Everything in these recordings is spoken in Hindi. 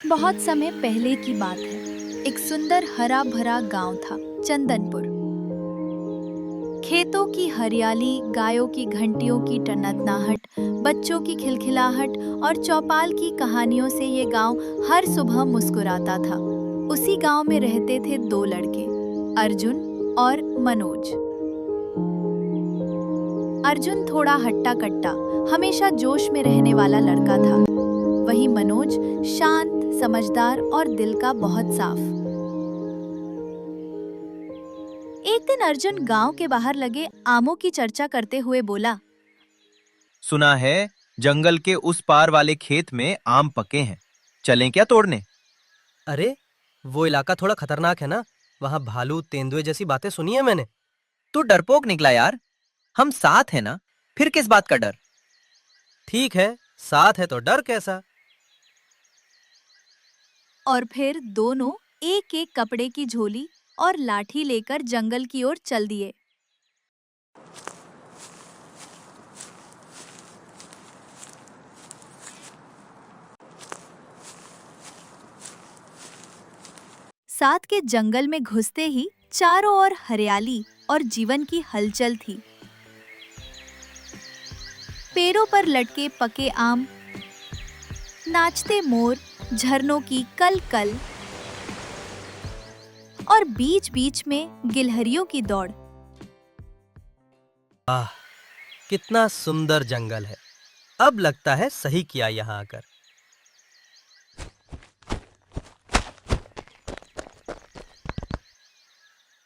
बहुत समय पहले की बात है। एक सुंदर हरा भरा गांव था, चंदनपुर। खेतों की हरियाली, गायों की घंटियों की टनटनाहट, बच्चों की खिलखिलाहट और चौपाल की कहानियों से ये गांव हर सुबह मुस्कुराता था। उसी गांव में रहते थे दो लड़के, अर्जुन और मनोज। अर्जुन थोड़ा हट्टा कट्टा, हमेशा जोश में रहने वाला लड़का था। वहीं मनोज शांत, समझदार और दिल का बहुत साफ। एक दिन अर्जुन गांव के बाहर लगे आमों की चर्चा करते हुए बोला, सुना है जंगल के उस पार वाले खेत में आम पके हैं, चलें क्या तोड़ने? अरे, वो इलाका थोड़ा खतरनाक है ना। वहाँ भालू तेंदुए जैसी बातें सुनी है मैंने। तू डरपोक निकला यार। हम साथ हैं ना, फिर किस बात का डर? ठीक है, साथ है तो डर कैसा। और फिर दोनों एक एक कपड़े की झोली और लाठी लेकर जंगल की ओर चल दिए। साथ के जंगल में घुसते ही चारों ओर हरियाली और जीवन की हलचल थी। पेड़ों पर लटके पके आम, नाचते मोर, झरनों की कल कल और बीच बीच में गिलहरियों की दौड़। आह, कितना सुंदर जंगल है। अब लगता है सही किया यहाँ आकर।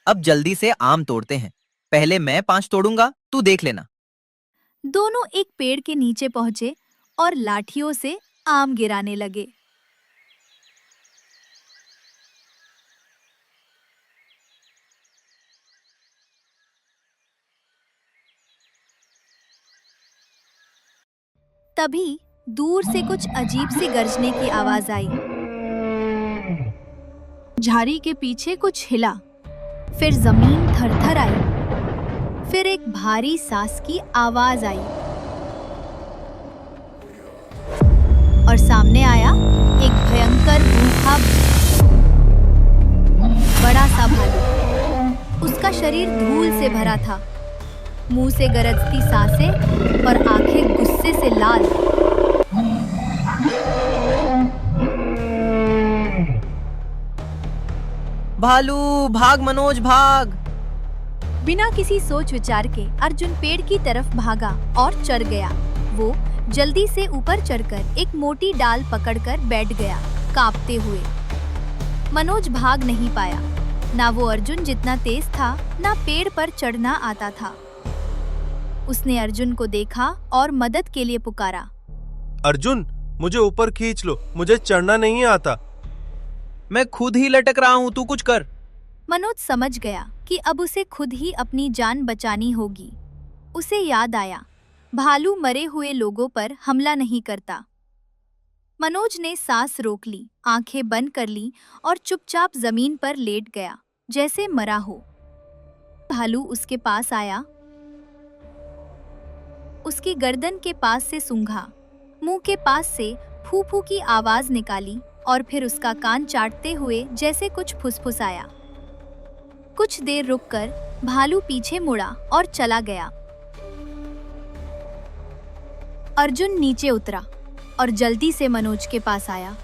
अब जल्दी से आम तोड़ते हैं। पहले मैं 5 तोड़ूंगा, तू देख लेना। दोनों एक पेड़ के नीचे पहुंचे और लाठियों से आम गिराने लगे। तभी दूर से कुछ अजीब सी गरजने की आवाज आई। झाड़ी के पीछे कुछ हिला, फिर जमीन थरथर आई, फिर एक भारी सांस की आवाज आई और सामने आया एक भयंकर भूखा बड़ा सा भालू। उसका शरीर धूल से भरा था, मुंह से गरजती सांसें और आंखें गुस्से से लाल। भालू भाग मनोज भाग। बिना किसी सोच विचार के अर्जुन पेड़ की तरफ भागा और चढ़ गया। वो जल्दी से ऊपर चढ़कर एक मोटी डाल पकड़कर बैठ गया, कांपते हुए। मनोज भाग नहीं पाया। ना वो अर्जुन जितना तेज था, ना पेड़ पर चढ़ना आता था। उसने अर्जुन को देखा और मदद के लिए पुकारा। अर्जुन, मुझे ऊपर खींच लो, मुझे चढ़ना नहीं आता। मैं खुद ही लटक रहा हूँ, तू कुछ कर। मनोज समझ गया कि अब उसे खुद ही अपनी जान बचानी होगी। उसे याद आया, भालू मरे हुए लोगों पर हमला नहीं करता। मनोज ने सांस रोक ली, आंखें बंद कर ली और चुपचाप जमीन पर लेट गया, जैसे मरा हो। भालू उसके पास आया, उसकी गर्दन के पास से सूंघा, मुंह के पास से फू फू की आवाज निकाली और फिर उसका कान चाटते हुए जैसे कुछ फुसफुसाया। कुछ देर रुककर भालू पीछे मुड़ा और चला गया। अर्जुन नीचे उतरा और जल्दी से मनोज के पास आया।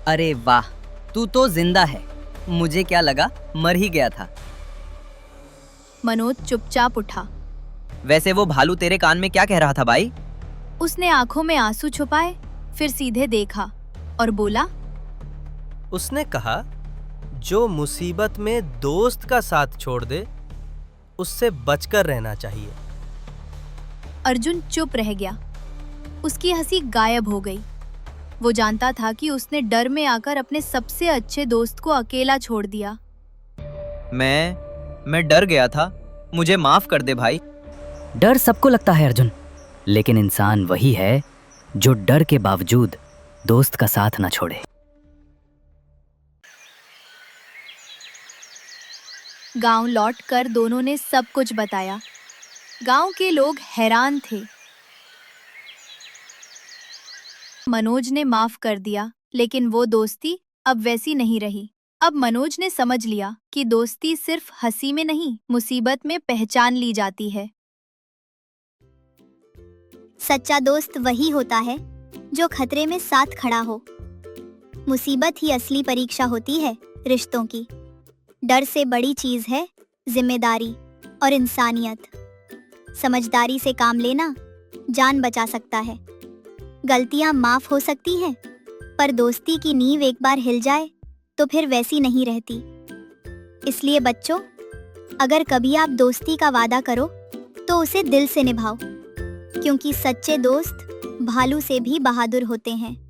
अरे वाह, तू तो जिंदा है। मुझे क्या लगा मर ही गया था। मनोज चुपचाप उठा। वैसे वो भालू तेरे कान में क्या कह रहा था भाई? उसने आंखों में आंसू छुपाए, फिर सीधे देखा और बोला, उसने कहा, जो मुसीबत में दोस्त का साथ छोड़ दे, उससे बचकर रहना चाहिए। अर्जुन चुप रह गया। उसकी हंसी गायब हो गई। वो जानता था कि उसने डर में आकर अपने सबसे अच्छे दोस्त को अकेला छोड़ दिया। मैं डर गया था, मुझे माफ कर दे भाई। डर सबको लगता है अर्जुन, लेकिन इंसान वही है जो डर के बावजूद दोस्त का साथ ना छोड़े। गांव लौटकर दोनों ने सब कुछ बताया। गांव के लोग हैरान थे। मनोज ने माफ कर दिया, लेकिन वो दोस्ती अब वैसी नहीं रही। अब मनोज ने समझ लिया कि दोस्ती सिर्फ हंसी में नहीं, मुसीबत में पहचान ली जाती है। सच्चा दोस्त वही होता है जो खतरे में साथ खड़ा हो। मुसीबत ही असली परीक्षा होती है रिश्तों की। डर से बड़ी चीज है जिम्मेदारी और इंसानियत। समझदारी से काम लेना जान बचा सकता है। गलतियां माफ हो सकती हैं, पर दोस्ती की नींव एक बार हिल जाए तो फिर वैसी नहीं रहती। इसलिए बच्चों, अगर कभी आप दोस्ती का वादा करो तो उसे दिल से निभाओ, क्योंकि सच्चे दोस्त भालू से भी बहादुर होते हैं।